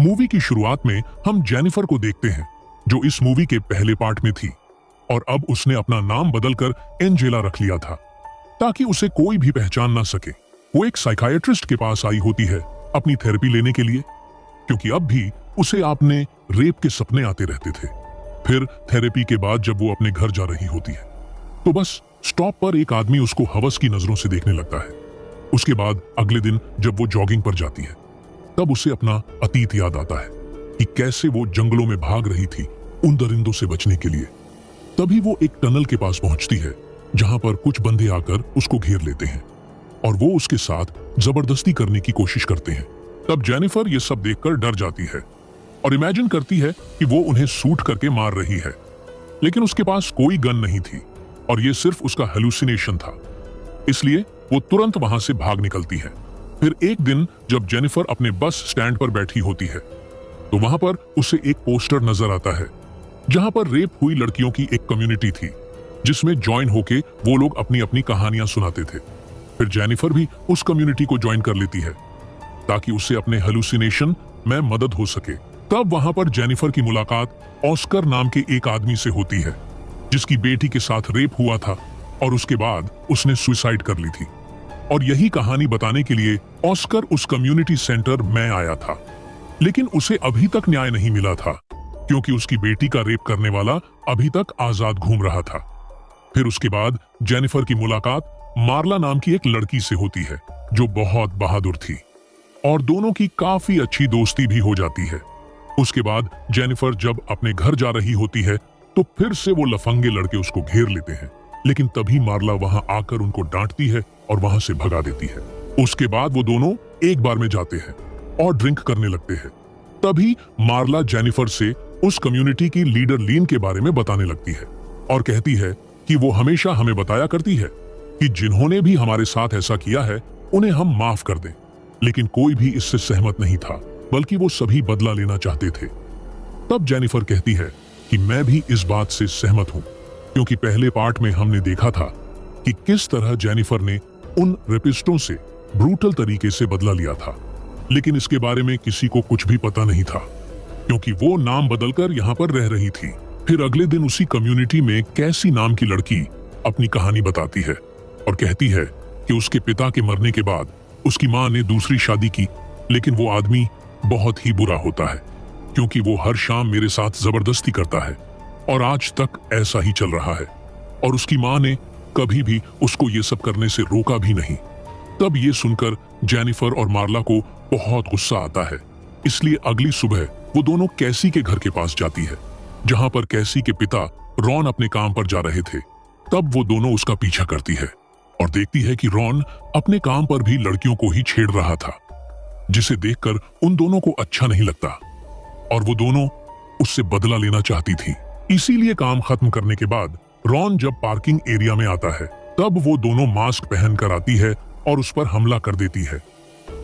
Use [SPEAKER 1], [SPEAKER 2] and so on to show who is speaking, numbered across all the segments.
[SPEAKER 1] Movie की शुरुआत में हम जेनिफर को देखते हैं, जो इस मूवी के पहले पार्ट में थी और अब उसने अपना नाम बदलकर एंजेला रख लिया था ताकि उसे कोई भी पहचान ना सके। वो एक साइकाइट्रिस्ट के पास आई होती है अपनी थेरेपी लेने के लिए, क्योंकि अब भी उसे आपने रेप के सपने आते रहते थे। फिर थेरेपी के बाद जब वो अपने घर जा रही होती है तो बस स्टॉप पर एक आदमी उसको हवस की नजरों से देखने लगता है। उसके बाद अगले दिन जब वो जॉगिंग पर जाती है तब उसे अपना अतीत याद आता है कि कैसे वो जंगलों में भाग रही थी उन दरिंदों से बचने के लिए। तभी वो एक टनल के पास पहुंचती है जहां पर कुछ बंदे आकर उसको घेर लेते हैं और वो उसके साथ जबरदस्ती करने की कोशिश करते हैं। तब जेनिफर ये सब देखकर डर जाती है और इमेजिन करती है कि वो उन्हें शूट करके मार रही है, लेकिन उसके पास कोई गन नहीं थी और ये सिर्फ उसका हेलुसिनेशन था, इसलिए वो तुरंत वहां से भाग निकलती है। फिर एक दिन जब जेनिफर अपने बस स्टैंड पर बैठी होती है तो वहां पर उसे एक पोस्टर नजर आता है जहां पर रेप हुई लड़कियों की एक कम्युनिटी थी जिसमें ज्वाइन होके वो लोग अपनी अपनी कहानियां सुनाते थे। फिर जेनिफर भी उस कम्युनिटी को ज्वाइन कर लेती है ताकि उसे अपने हेलुसिनेशन में मदद हो सके। तब वहां पर जेनिफर की मुलाकात ऑस्कर नाम के एक आदमी से होती है जिसकी बेटी के साथ रेप हुआ था और उसके बाद उसने सुसाइड कर ली थी। और यही कहानी बताने के लिए ऑस्कर उस कम्युनिटी सेंटर में आया था, लेकिन उसे अभी तक न्याय नहीं मिला था क्योंकि उसकी बेटी का रेप करने वाला अभी तक आजाद घूम रहा था। फिर उसके बाद जेनिफर की मुलाकात मार्ला नाम की एक लड़की से होती है जो बहुत बहादुर थी और दोनों की काफी अच्छी दोस्ती भी हो जाती है। उसके बाद जेनिफर जब अपने घर जा रही होती है तो फिर से वो लफंगे लड़के उसको घेर लेते हैं, लेकिन तभी मार्ला वहां आकर उनको डांटती है और वहां से भगा देती है। उसके बाद वो दोनों एक बार में जाते हैं और ड्रिंक करने लगते हैं। तभी मार्ला जेनिफर से उस कम्युनिटी की लीडर लीन के बारे में बताने लगती है और कहती है कि वो हमेशा हमें बताया करती है कि जिन्होंने भी हमारे साथ ऐसा किया है उन्हें हम माफ कर दें, लेकिन कोई भी इससे सहमत नहीं था, बल्कि वो सभी बदला लेना चाहते थे। तब जेनिफर कहती है कि मैं भी इस बात से सहमत हूं, क्योंकि पहले पार्ट में हमने देखा था कि किस तरह जेनिफर ने उन रेपिस्टों से ब्रूटल तरीके से बदला लिया था, लेकिन इसके बारे में किसी को कुछ भी पता नहीं था क्योंकि वो नाम बदलकर यहाँ पर रह रही थी। फिर अगले दिन उसी कम्युनिटी में कैसी नाम की लड़की अपनी कहानी बताती है और कहती है कि उसके पिता के मरने के बाद उसकी माँ ने दूसरी शादी की, लेकिन वो आदमी बहुत ही बुरा होता है क्योंकि वो हर शाम मेरे साथ जबरदस्ती करता है और आज तक ऐसा ही चल रहा है और उसकी माँ ने कभी भी उसको ये सब करने से रोका भी नहीं। तब ये सुनकर जेनिफर और मार्ला को बहुत गुस्सा आता है, इसलिए अगली सुबह वो दोनों कैसी के घर के पास जाती है जहां पर कैसी के पिता रॉन अपने काम पर जा रहे थे। तब वो दोनों उसका पीछा करती है और देखती है कि रॉन अपने काम पर भी लड़कियों को ही छेड़ रहा था, जिसे देखकर उन दोनों को अच्छा नहीं लगता और वो दोनों उससे बदला लेना चाहती थी। इसीलिए काम खत्म करने के बाद रॉन जब पार्किंग एरिया में आता है तब वो दोनों मास्क पहनकर आती है और उस पर हमला कर देती है।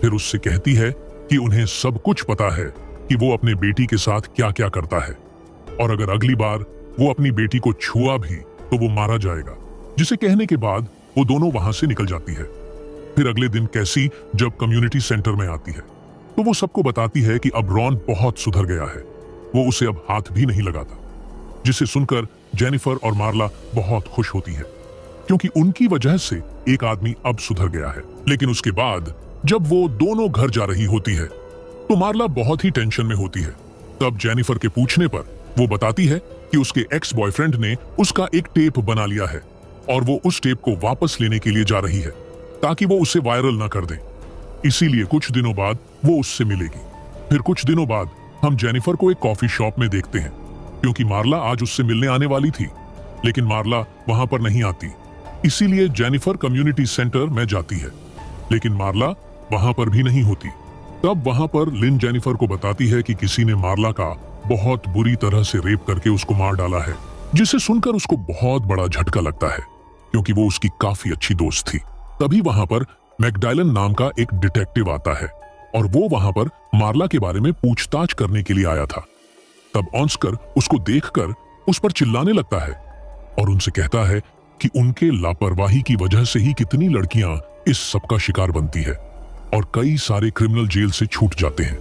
[SPEAKER 1] फिर उससे कहती है कि उन्हें सब कुछ पता है कि वो अपने बेटी के साथ क्या क्या करता है और अगर अगली बार वो अपनी बेटी को छुआ भी तो वो मारा जाएगा, जिसे कहने के बाद वो दोनों वहां से निकल जाती है। फिर अगले दिन कैसी जब कम्युनिटी सेंटर में आती है तो वो सबको बताती है कि अब रॉन बहुत सुधर गया है, वो उसे अब हाथ भी नहीं लगाता, जिसे सुनकर जेनिफर और मार्ला बहुत खुश होती है क्योंकि उनकी वजह से एक आदमी अब सुधर गया है। लेकिन उसके बाद जब वो दोनों घर जा रही होती है तो मार्ला बहुत ही टेंशन में होती है। तब जेनिफर के पूछने पर वो बताती है कि उसके एक्स बॉयफ्रेंड ने उसका एक टेप बना लिया है और वो उस टेप को वापस लेने के लिए जा रही है ताकि वो उसे वायरल ना कर दे, इसीलिए कुछ दिनों बाद वो उससे मिलेगी। फिर कुछ दिनों बाद हम जेनिफर को एक कॉफी शॉप में देखते हैं क्योंकि मार्ला आज उससे मिलने आने वाली थी, लेकिन मार्ला वहां पर नहीं आती, इसीलिए जेनिफर कम्युनिटी सेंटर में जाती है, लेकिन मार्ला वहां पर भी नहीं होती। तब वहां पर लिन जेनिफर को बताती है कि किसी ने मार्ला का बहुत बुरी तरह से रेप करके उसको मार डाला है, जिसे सुनकर उसको बहुत बड़ा झटका लगता है क्योंकि वो उसकी काफी अच्छी दोस्त थी। तभी वहां पर मैकडैलन नाम का एक डिटेक्टिव आता है और वो वहां पर मार्ला के बारे में पूछताछ करने के लिए आया था। तब ऑस्कर उसको देखकर उस पर चिल्लाने लगता है और उनसे कहता है कि उनके लापरवाही की वजह से ही कितनी लड़कियां इस सब का शिकार बनती है और कई सारे क्रिमिनल जेल से छूट जाते हैं,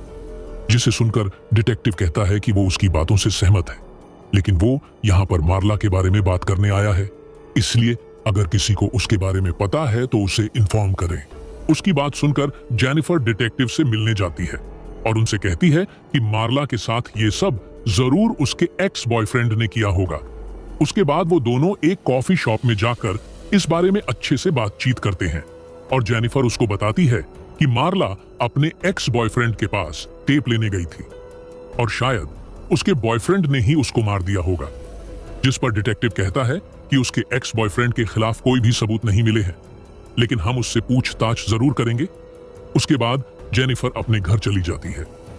[SPEAKER 1] जिसे सुनकर डिटेक्टिव कहता है कि वो उसकी बातों से सहमत है, लेकिन वो यहाँ पर मार्ला के बारे में बात करने आया है, इसलिए अगर किसी को उसके बारे में पता है तो उसे इन्फॉर्म करें। उसकी बात सुनकर जेनिफर डिटेक्टिव से मिलने जाती है और उनसे कहती है कि मार्ला के साथ ये सब जरूर उसके एक्स बॉयफ्रेंड ने किया होगा। उसके बाद वो दोनों एक कॉफी शॉप में जाकर इस बारे में अच्छे से बातचीत करते हैं और जेनिफर उसको बताती है कि मार्ला अपने एक्स बॉयफ्रेंड के पास टेप लेने गई थी और शायद उसके बॉयफ्रेंड ने ही उसको मार दिया होगा, जिस पर डिटेक्टिव कहता है कि उसके एक्स बॉयफ्रेंड के खिलाफ कोई भी सबूत नहीं मिले हैं, लेकिन हम उससे पूछताछ जरूर करेंगे। उसके बाद जेनिफर अपने घर चली जाती है।